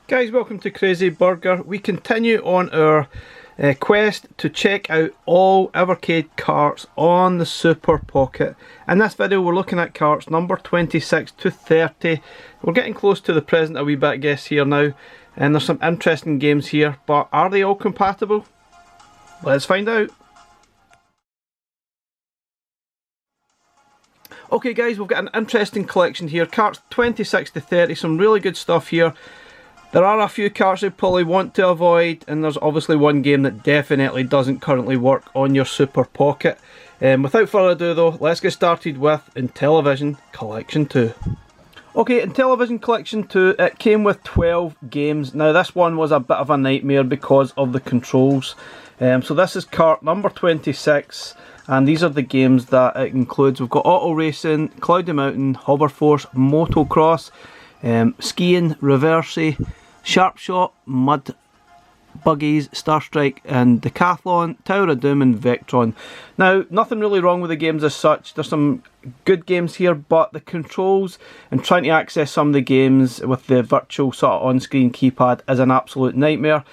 Guys, welcome to Crazy Burger. We continue on our quest to check out all Evercade carts on the Super Pocket. In this video we're looking at carts number 26 to 30. We're getting close to the present a wee bit, I guess, here now. And there's some interesting games here, but are they all compatible? Let's find out. Okay guys, we've got an interesting collection here. Carts 26 to 30, some really good stuff here. There are a few carts you probably want to avoid, and there's obviously one game that definitely doesn't currently work on your Super Pocket. Without further ado though, let's get started with Intellivision Collection 2. Okay, Intellivision Collection 2, it came with 12 games. Now this one was a bit of a nightmare because of the controls. So this is cart number 26, and these are the games that it includes. We've got Auto Racing, Cloudy Mountain, Hoverforce, Motocross, Skiing, Reversey, Sharp Shot, Mud Buggies, Star Strike and Decathlon, Tower of Doom and Vectron. Now, nothing really wrong with the games as such. There's some good games here, but the controls and trying to access some of the games with the virtual sort of on-screen keypad is an absolute nightmare.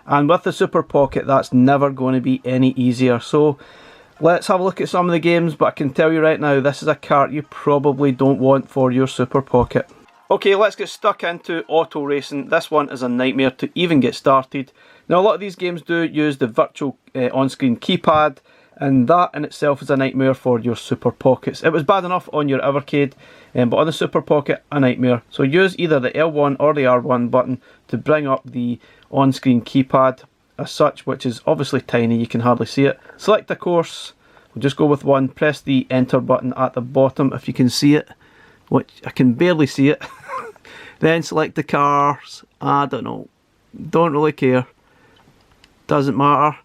And with the Super Pocket, that's never going to be any easier. So let's have a look at some of the games, but I can tell you right now, this is a cart you probably don't want for your Super Pocket. Okay, let's get stuck into Auto Racing. This one is a nightmare to even get started. Now, a lot of these games do use the virtual on-screen keypad, and that in itself is a nightmare for your Super Pockets. It was bad enough on your Evercade, but on the Super Pocket, a nightmare. So use either the L1 or the R1 button to bring up the on-screen keypad as such, which is obviously tiny, you can hardly see it. Select a course, we'll just go with one, press the enter button at the bottom if you can see it, which I can barely see it. Then select the cars, I don't know, don't really care, doesn't matter.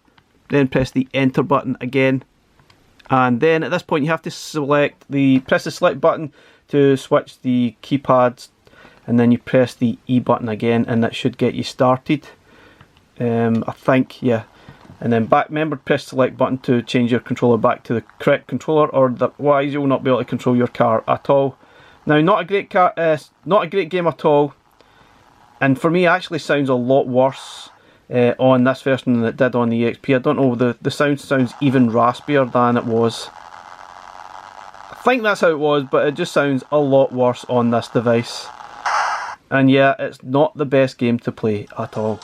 Then press the enter button again, and then at this point you have to press the select button to switch the keypads, and then you press the E button again and that should get you started. I think, yeah. And then remember to press the select button to change your controller back to the correct controller, or otherwise you will not be able to control your car at all. Now, not a great game at all, and for me it actually sounds a lot worse on this version than it did on the EXP. I don't know, the sound sounds even raspier than it was. I think that's how it was, but it just sounds a lot worse on this device. And yeah, it's not the best game to play at all.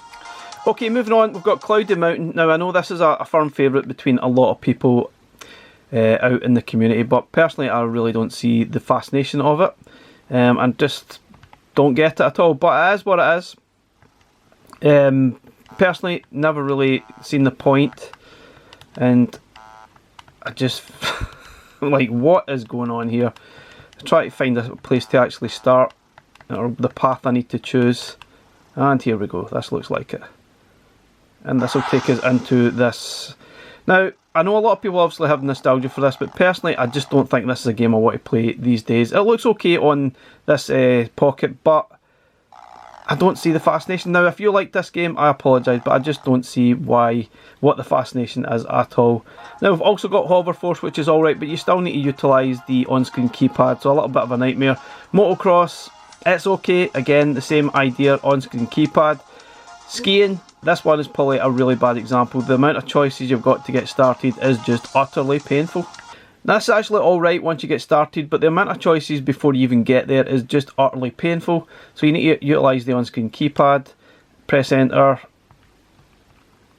Okay, moving on, we've got Cloudy Mountain. Now, I know this is a firm favourite between a lot of people out in the community, but personally I really don't see the fascination of it, and just don't get it at all, but it is what it is. Personally, never really seen the point, and I just like, what is going on here? I try to find a place to actually start, or the path I need to choose, and here we go, this looks like it, and this will take us into this. Now, I know a lot of people obviously have nostalgia for this, but personally I just don't think this is a game I want to play these days. It looks okay on this Pocket, but I don't see the fascination. Now, if you like this game, I apologise, but I just don't see what the fascination is at all. Now, we've also got Hoverforce, which is alright, but you still need to utilise the on-screen keypad, so a little bit of a nightmare. Motocross, it's okay, again, the same idea, on-screen keypad. Skiing, this one is probably a really bad example. The amount of choices you've got to get started is just utterly painful. Now, this is actually alright once you get started, but the amount of choices before you even get there is just utterly painful. So you need to utilise the on-screen keypad, press enter,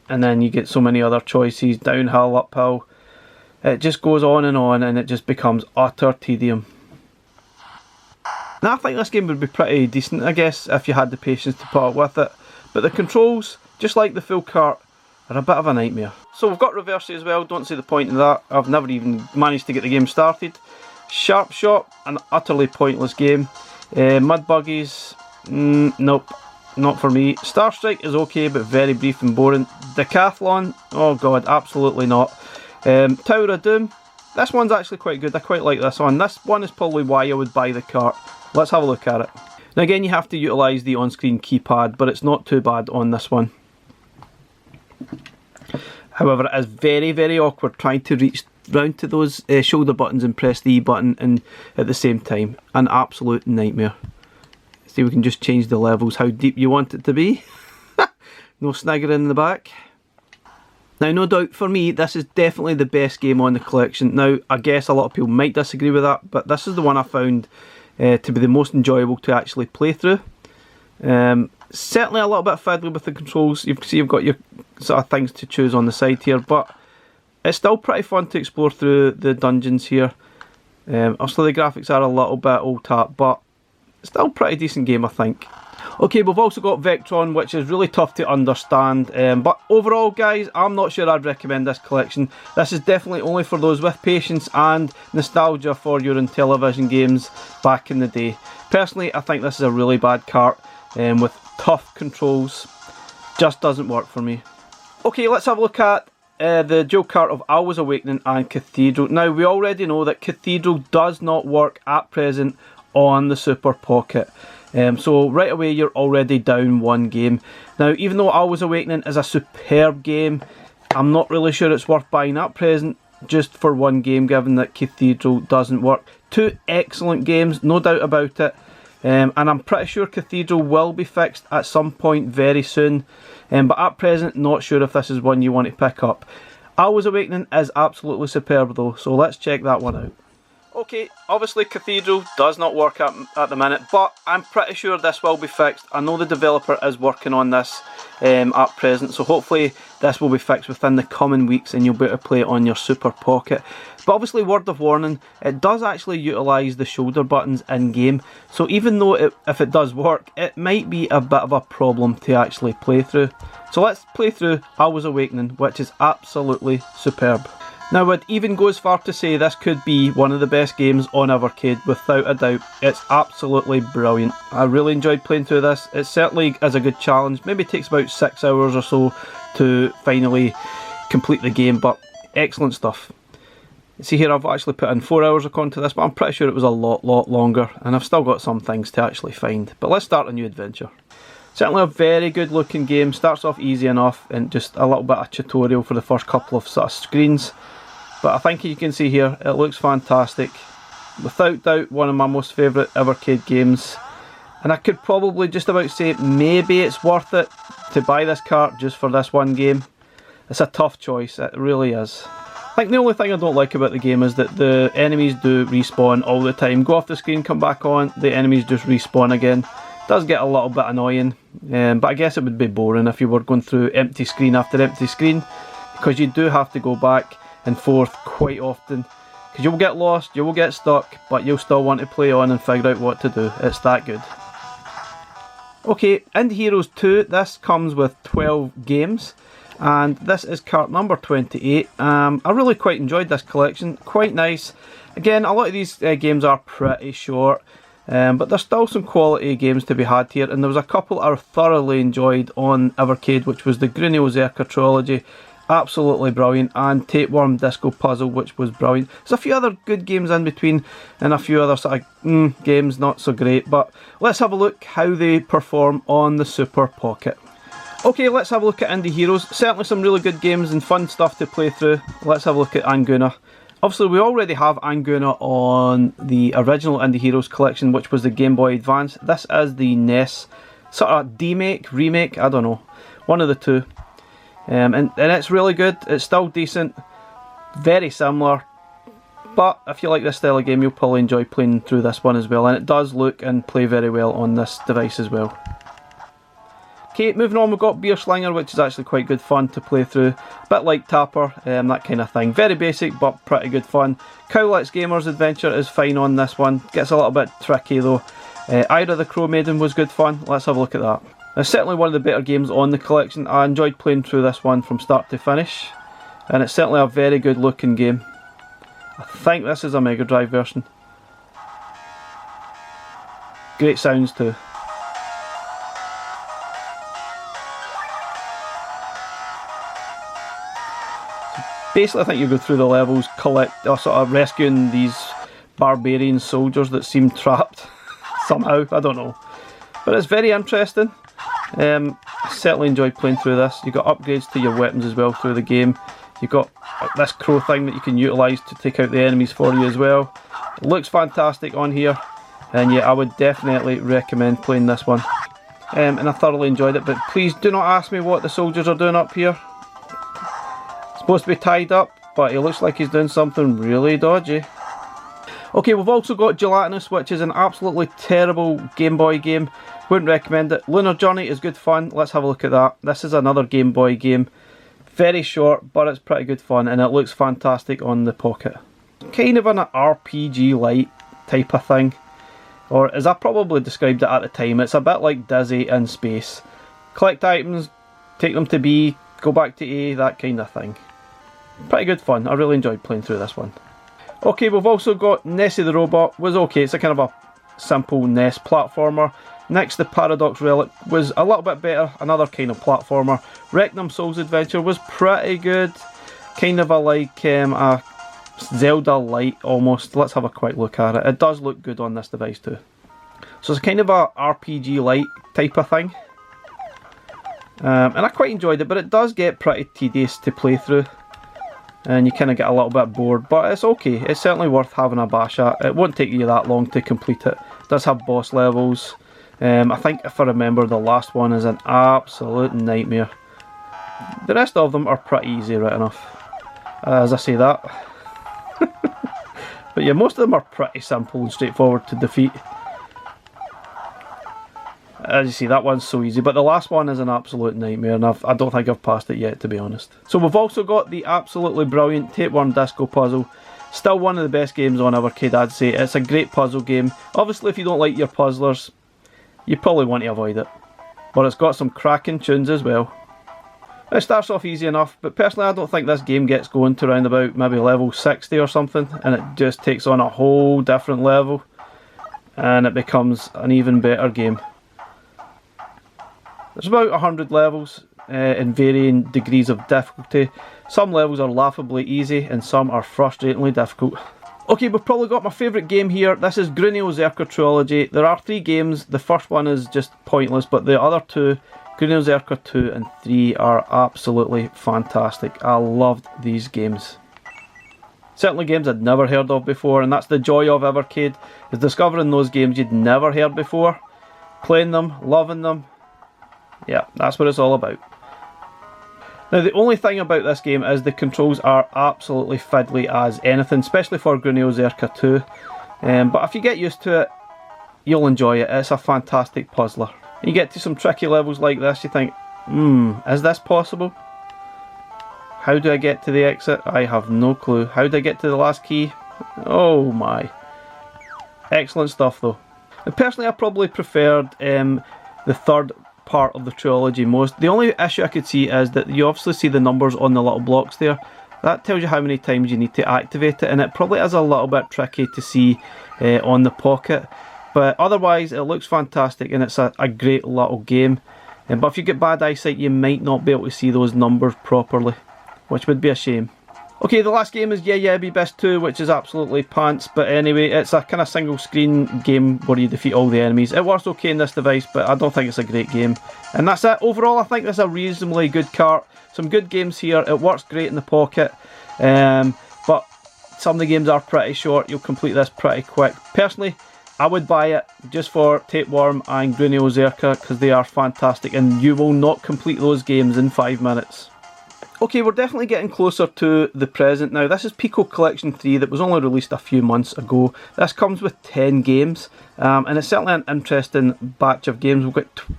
and then you get so many other choices, downhill, uphill. It just goes on and it just becomes utter tedium. Now, I think this game would be pretty decent, I guess, if you had the patience to put up with it. But the controls, just like the full cart, are a bit of a nightmare. So we've got Reversey as well, don't see the point in that. I've never even managed to get the game started. Sharp Shot, an utterly pointless game. Mud Buggies, nope, not for me. Star Strike is okay, but very brief and boring. Decathlon, oh god, absolutely not. Tower of Doom, this one's actually quite good, I quite like this one. This one is probably why I would buy the cart. Let's have a look at it. Now again, you have to utilise the on-screen keypad, but it's not too bad on this one. However, it is very, very awkward trying to reach round to those shoulder buttons and press the E button and at the same time. An absolute nightmare. See, we can just change the levels how deep you want it to be. No sniggering in the back. Now, no doubt for me, this is definitely the best game on the collection. Now, I guess a lot of people might disagree with that, but this is the one I found to be the most enjoyable to actually play through. Certainly a little bit fiddly with the controls. You can see you've got your sort of things to choose on the side here, but it's still pretty fun to explore through the dungeons here. Obviously the graphics are a little bit old hat, but still pretty decent game, I think. Okay, we've also got Vectron, which is really tough to understand, but overall guys, I'm not sure I'd recommend this collection. This is definitely only for those with patience and nostalgia for your Intellivision games back in the day. Personally, I think this is a really bad cart with tough controls. Just doesn't work for me. Okay, let's have a look at the dual cart of Always Awakening and Cathedral. Now, we already know that Cathedral does not work at present on the Super Pocket. So right away you're already down one game. Now, even though Always Awakening is a superb game, I'm not really sure it's worth buying at present just for one game, given that Cathedral doesn't work. Two excellent games, no doubt about it. And I'm pretty sure Cathedral will be fixed at some point very soon. But at present, not sure if this is one you want to pick up. Always Awakening is absolutely superb though, so let's check that one out. Okay, obviously Cathedral does not work at the minute, but I'm pretty sure this will be fixed. I know the developer is working on this at present, so hopefully this will be fixed within the coming weeks and you'll be able to play it on your Super Pocket. But obviously, word of warning, it does actually utilise the shoulder buttons in-game, so even though if it does work, it might be a bit of a problem to actually play through. So let's play through Always Awakening, which is absolutely superb. Now, I'd even go as far to say this could be one of the best games on Evercade, without a doubt. It's absolutely brilliant. I really enjoyed playing through this. It certainly is a good challenge. Maybe it takes about 6 hours or so to finally complete the game, but excellent stuff. See here, I've actually put in 4 hours onto this, but I'm pretty sure it was a lot longer, and I've still got some things to actually find. But let's start a new adventure. Certainly a very good looking game. Starts off easy enough and just a little bit of tutorial for the first couple of sort of screens. But I think you can see here, it looks fantastic. Without doubt, one of my most favourite Evercade games. And I could probably just about say maybe it's worth it to buy this cart just for this one game. It's a tough choice, it really is. I think the only thing I don't like about the game is that the enemies do respawn all the time. Go off the screen, come back on, the enemies just respawn again. It does get a little bit annoying, but I guess it would be boring if you were going through empty screen after empty screen, because you do have to go back and forth quite often, because you will get lost, you will get stuck, but you'll still want to play on and figure out what to do. It's that good. Okay, Indie Heroes 2, this comes with 12 games, and this is cart number 28. I really quite enjoyed this collection, quite nice. Again, a lot of these games are pretty short, but there's still some quality games to be had here, and there was a couple I thoroughly enjoyed on Evercade, which was the Grunio Zerka trilogy. Absolutely brilliant, and Tapeworm Disco Puzzle, which was brilliant. There's a few other good games in between, and a few other sort of games not so great, but let's have a look how they perform on the Super Pocket. Okay, let's have a look at Indie Heroes. Certainly some really good games and fun stuff to play through. Let's have a look at Anguna. Obviously, we already have Anguna on the original Indie Heroes collection, which was the Game Boy Advance. This is the NES sort of remake, I don't know, one of the two. And it's really good. It's still decent, very similar, but if you like this style of game, you'll probably enjoy playing through this one as well, and it does look and play very well on this device as well. Okay, moving on, we've got Beer Slinger, which is actually quite good fun to play through, a bit like Tapper, that kind of thing. Very basic, but pretty good fun. Cowlitz Gamer's Adventure is fine on this one, gets a little bit tricky though. Ira the Crow Maiden was good fun. Let's have a look at that. It's certainly one of the better games on the collection. I enjoyed playing through this one from start to finish, and it's certainly a very good looking game. I think this is a Mega Drive version. Great sounds too. Basically, I think you go through the levels, sort of rescuing these barbarian soldiers that seem trapped somehow. I don't know, but it's very interesting. Certainly enjoyed playing through this. You've got upgrades to your weapons as well through the game. You've got this crow thing that you can utilise to take out the enemies for you as well. It looks fantastic on here. And yeah, I would definitely recommend playing this one. And I thoroughly enjoyed it, but please do not ask me what the soldiers are doing up here. It's supposed to be tied up, but he looks like he's doing something really dodgy. Okay, we've also got Gelatinous, which is an absolutely terrible Game Boy game. Wouldn't recommend it. Lunar Journey is good fun. Let's have a look at that. This is another Game Boy game. Very short, but it's pretty good fun, and it looks fantastic on the Pocket. Kind of an RPG light type of thing, or as I probably described it at the time, it's a bit like Dizzy in space. Collect items, take them to B, go back to A, that kind of thing. Pretty good fun. I really enjoyed playing through this one. Okay, we've also got Nessie the Robot. Was okay, it's a kind of a simple NES platformer. Next, the Paradox Relic was a little bit better, another kind of platformer. Recnum Soul's Adventure was pretty good, kind of a Zelda light almost. Let's have a quick look at it. It does look good on this device too. So it's kind of a RPG light type of thing. And I quite enjoyed it, but it does get pretty tedious to play through. And you kind of get a little bit bored, but it's okay. It's certainly worth having a bash at. It won't take you that long to complete it. It does have boss levels. I think if I remember, the last one is an absolute nightmare. The rest of them are pretty easy right enough. As I say that. But yeah, most of them are pretty simple and straightforward to defeat. As you see, that one's so easy, but the last one is an absolute nightmare, and I don't think I've passed it yet, to be honest. So we've also got the absolutely brilliant Tapeworm Disco Puzzle. Still one of the best games on Evercade, I'd say. It's a great puzzle game. Obviously, if you don't like your puzzlers, you probably want to avoid it. But it's got some cracking tunes as well. It starts off easy enough, but personally I don't think this game gets going to around about maybe level 60 or something, and it just takes on a whole different level, and it becomes an even better game. There's about 100 levels in varying degrees of difficulty. Some levels are laughably easy and some are frustratingly difficult. Okay, we've probably got my favourite game here. This is Grunio Zerka Trilogy. There are 3 games. The first one is just pointless, but the other 2, Grunio Zerka 2 and 3, are absolutely fantastic. I loved these games. Certainly games I'd never heard of before, and that's the joy of Evercade, is discovering those games you'd never heard before, playing them, loving them. Yeah, that's what it's all about. Now the only thing about this game is the controls are absolutely fiddly as anything, especially for Grunio Zerka 2. But if you get used to it, you'll enjoy it. It's a fantastic puzzler. You get to some tricky levels like this, you think, is this possible? How do I get to the exit? I have no clue. How do I get to the last key? Oh my. Excellent stuff though. And personally I probably preferred the third part of the trilogy most. The only issue I could see is that you obviously see the numbers on the little blocks there. That tells you how many times you need to activate it, and it probably is a little bit tricky to see on the Pocket. But otherwise it looks fantastic, and it's a great little game. But if you get bad eyesight you might not be able to see those numbers properly, which would be a shame. Okay, the last game is Yeah Yeah Beast 2, which is absolutely pants, but anyway, it's a kind of single screen game where you defeat all the enemies. It works okay in this device, but I don't think it's a great game. And that's it. Overall, I think this is a reasonably good cart. Some good games here. It works great in the Pocket, but some of the games are pretty short. You'll complete this pretty quick. Personally, I would buy it just for Tapeworm and Grunio Zerka because they are fantastic, and you will not complete those games in 5 minutes. Okay, we're definitely getting closer to the present now. This is Pic Collection 3 that was only released a few months ago. This comes with 10 games, and it's certainly an interesting batch of games. We've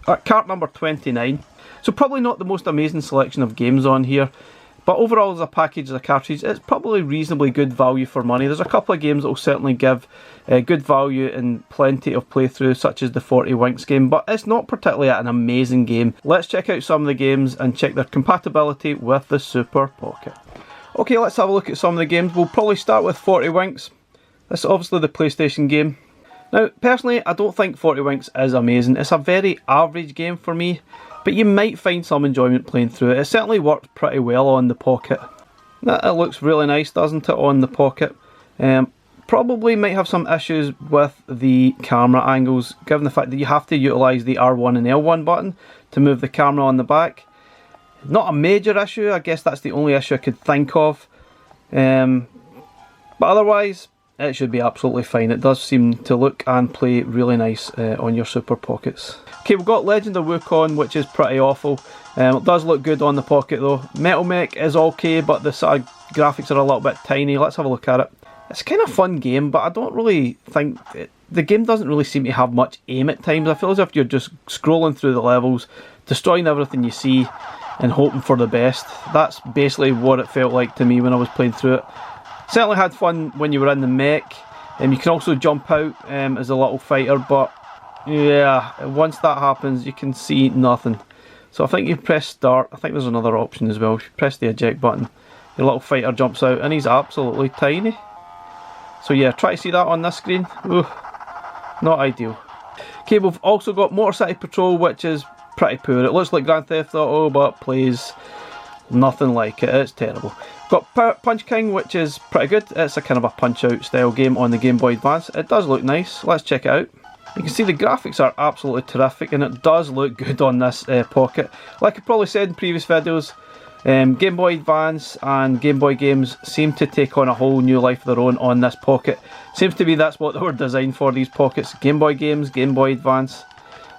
got cart number 29, so probably not the most amazing selection of games on here, but overall as a package, as a cartridge, it's probably reasonably good value for money. There's a couple of games that will certainly give good value and plenty of playthrough, such as the 40 Winks game, but it's not particularly an amazing game. Let's check out some of the games and check their compatibility with the Super Pocket. Okay, let's have a look at some of the games. We'll probably start with 40 Winks. This is obviously the PlayStation game. Now, personally, I don't think 40 Winks is amazing. It's a very average game for me, but you might find some enjoyment playing through it. It certainly works pretty well on the Pocket. It looks really nice, doesn't it, on the Pocket? Probably might have some issues with the camera angles, given the fact that you have to utilise the R1 and L1 button to move the camera on the back. Not a major issue, I guess that's the only issue I could think of. But otherwise, it should be absolutely fine. It does seem to look and play really nice on your Super Pockets. Okay, we've got Legend of Wukong, which is pretty awful. It does look good on the Pocket though. Metal Mech is okay, but the sort of graphics are a little bit tiny. Let's have a look at it. It's kind of a fun game, but I don't really think... the game doesn't really seem to have much aim at times. I feel as if you're just scrolling through the levels, destroying everything you see, and hoping for the best. That's basically what it felt like to me when I was playing through it. Certainly had fun when you were in the mech. You can also jump out as a little fighter, but yeah, once that happens you can see nothing. So I think you press start. I think there's another option as well. If you press the eject button, your little fighter jumps out and he's absolutely tiny. So yeah, try to see that on this screen. Ooh, not ideal. Okay, we've also got Motor City Patrol, which is pretty poor. It looks like Grand Theft Auto, but plays nothing like it. It's terrible. Got Punch King, which is pretty good. It's a kind of a Punch-Out style game on the Game Boy Advance. It does look nice. Let's check it out. You can see the graphics are absolutely terrific, and it does look good on this Pocket. Like I probably said in previous videos, Game Boy Advance and Game Boy games seem to take on a whole new life of their own on this Pocket. Seems to be that's what they were designed for, these Pockets. Game Boy games, Game Boy Advance.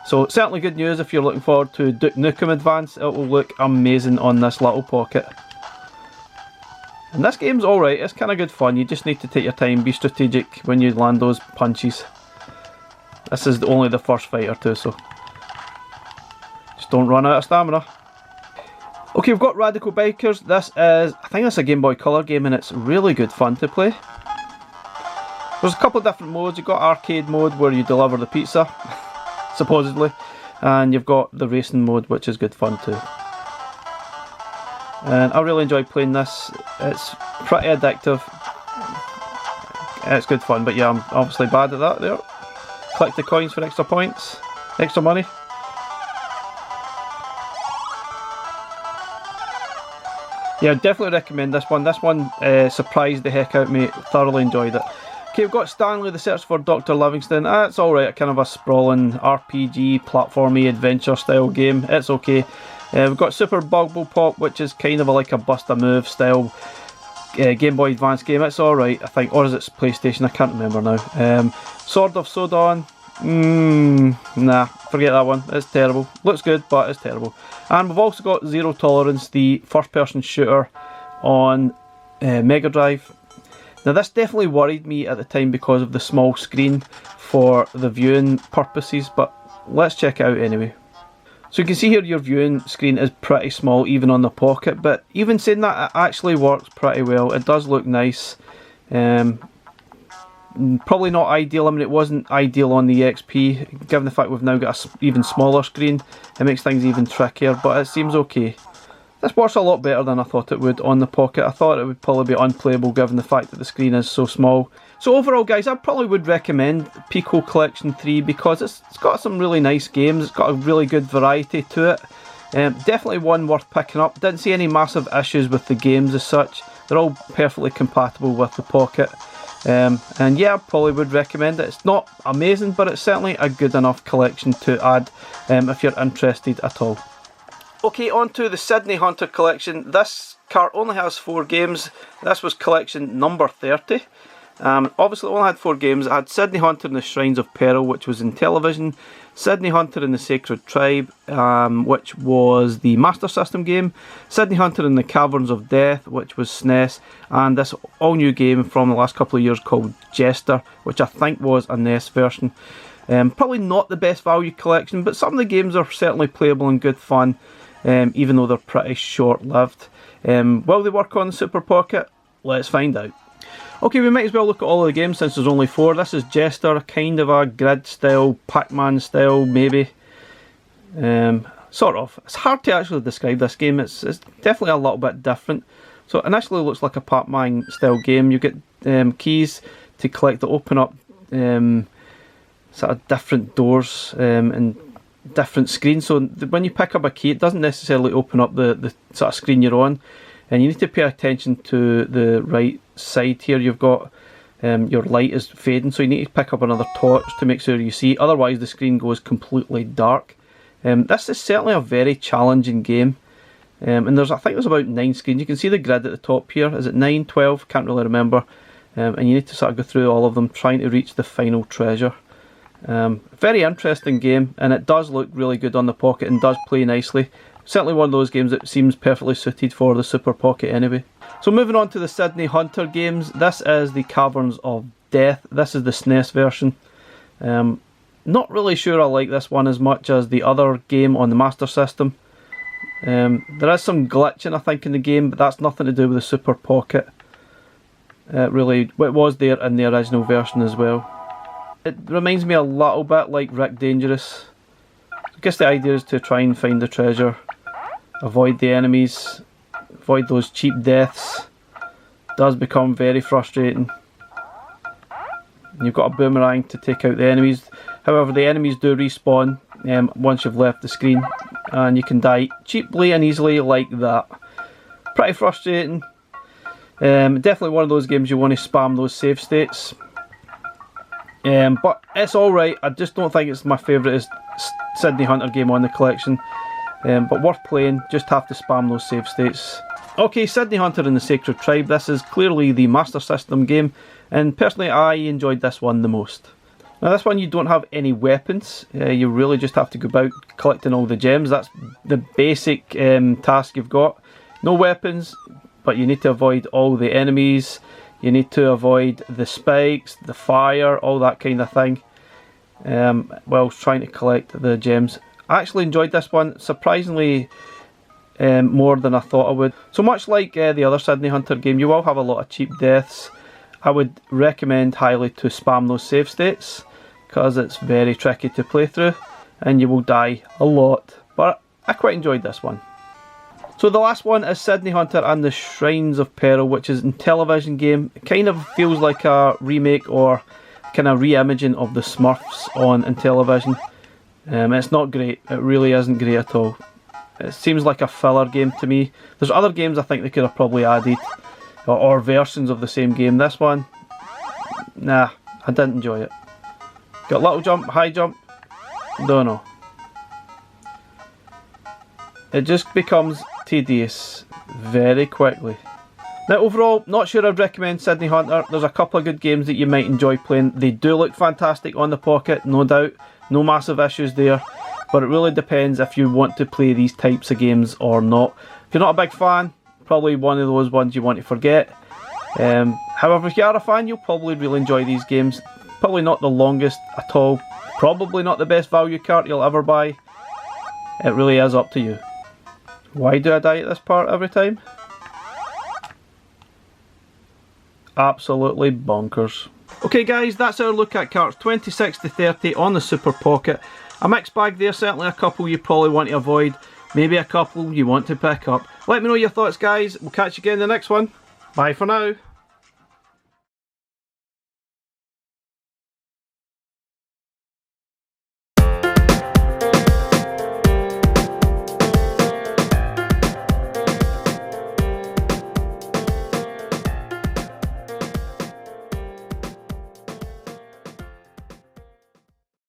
So certainly good news if you're looking forward to Duke Nukem Advance. It will look amazing on this little Pocket. And this game's alright, it's kind of good fun. You just need to take your time, be strategic when you land those punches. This is only the first fight or two, so just don't run out of stamina. Okay, we've got Radical Bikers. This is, I think it's a Game Boy Color game, and it's really good fun to play. There's a couple of different modes. You've got arcade mode where you deliver the pizza, supposedly, and you've got the racing mode, which is good fun too. And I really enjoy playing this. It's pretty addictive. It's good fun, but yeah, I'm obviously bad at that there. Collect the coins for extra points, extra money. Yeah, definitely recommend this one. This one surprised the heck out of me. Thoroughly enjoyed it. Okay, we've got Stanley the Search for Dr. Livingston. It's alright, kind of a sprawling RPG, platformy, adventure style game. It's okay. We've got Super Bubble Pop, which is kind of like a Bust a Move style Game Boy Advance game. It's alright, I think. Or is it PlayStation? I can't remember now. Sword of Sodon. Nah, forget that one. It's terrible. Looks good, but it's terrible. And we've also got Zero Tolerance, the first-person shooter on Mega Drive. Now this definitely worried me at the time because of the small screen for the viewing purposes, but let's check it out anyway. So you can see here your viewing screen is pretty small even on the Pocket, but even saying that, it actually works pretty well. It does look nice. Probably not ideal. I mean, it wasn't ideal on the XP, given the fact we've now got an even smaller screen. It makes things even trickier, but it seems okay. This works a lot better than I thought it would on the Pocket. I thought it would probably be unplayable given the fact that the screen is so small. So overall guys, I probably would recommend Pic Collection 3 because it's got some really nice games. It's got a really good variety to it. Definitely one worth picking up. Didn't see any massive issues with the games as such. They're all perfectly compatible with the Pocket. And yeah, I probably would recommend it. It's not amazing, but it's certainly a good enough collection to add if you're interested at all. Okay, on to the Sydney Hunter collection. This cart only has 4 games. This was collection number 30. Obviously it only had 4 games. I had Sydney Hunter and the Shrines of Peril, which was in television, Sydney Hunter and the Sacred Tribe, which was the Master System game, Sydney Hunter and the Caverns of Death, which was SNES, and this all new game from the last couple of years called Jester, which I think was a NES version. Probably not the best value collection, but some of the games are certainly playable and good fun, even though they're pretty short-lived. Will they work on the Super Pocket? Let's find out. Okay, we might as well look at all of the games since there's only 4. This is Jester, kind of a grid style, Pac-Man style maybe. Sort of. It's hard to actually describe this game. It's definitely a little bit different. So initially it looks like a Pac-Man style game. You get keys to collect that open up sort of different doors and different screens. So when you pick up a key, it doesn't necessarily open up the sort of screen you're on. And you need to pay attention to the right side here. You've got your light is fading, so you need to pick up another torch to make sure you see, otherwise the screen goes completely dark. This is certainly a very challenging game, and I think there's about 9 screens. You can see the grid at the top here. Is it 9, 12? Can't really remember. and you need to sort of go through all of them trying to reach the final treasure. Very interesting game, and it does look really good on the Pocket and does play nicely. Certainly one of those games that seems perfectly suited for the Super Pocket anyway. So moving on to the Sydney Hunter games, this is the Caverns of Death. This is the SNES version. Not really sure I like this one as much as the other game on the Master System. There is some glitching I think in the game, but that's nothing to do with the Super Pocket. It was there in the original version as well. It reminds me a little bit like Rick Dangerous. I guess the idea is to try and find the treasure, avoid the enemies, avoid those cheap deaths. It does become very frustrating. You've got a boomerang to take out the enemies. However, the enemies do respawn once you've left the screen, and you can die cheaply and easily like that. Pretty frustrating. Definitely one of those games you want to spam those save states. But it's alright. I just don't think it's my favourite Sydney Hunter game on the collection. But worth playing, just have to spam those save states. Okay, Sydney Hunter and the Sacred Tribe. This is clearly the Master System game, and personally I enjoyed this one the most. Now this one you don't have any weapons, you really just have to go about collecting all the gems. That's the basic task you've got. No weapons, but you need to avoid all the enemies, you need to avoid the spikes, the fire, all that kind of thing, whilst trying to collect the gems. I actually enjoyed this one, surprisingly more than I thought I would. So much like the other Sydney Hunter game, you will have a lot of cheap deaths. I would recommend highly to spam those save states, because it's very tricky to play through and you will die a lot, but I quite enjoyed this one. So the last one is Sydney Hunter and the Shrines of Peril, which is a Intellivision game. It kind of feels like a remake or kind of re-imaging of the Smurfs on Intellivision. It's not great, it really isn't great at all. It seems like a filler game to me. There's other games I think they could have probably added, or versions of the same game. This one, nah, I didn't enjoy it. Got little jump, high jump, don't know. It just becomes tedious very quickly. Now overall, not sure I'd recommend Sydney Hunter. There's a couple of good games that you might enjoy playing. They do look fantastic on the Pocket, no doubt. No massive issues there. But it really depends if you want to play these types of games or not. If you're not a big fan, probably one of those ones you want to forget. However, if you are a fan, you'll probably really enjoy these games. Probably not the longest at all. Probably not the best value cart you'll ever buy. It really is up to you. Why do I die at this part every time? Absolutely bonkers. Okay guys, that's our look at carts 26 to 30 on the Super Pocket. A mixed bag there, certainly a couple you probably want to avoid, maybe a couple you want to pick up. Let me know your thoughts guys, we'll catch you again in the next one. Bye for now.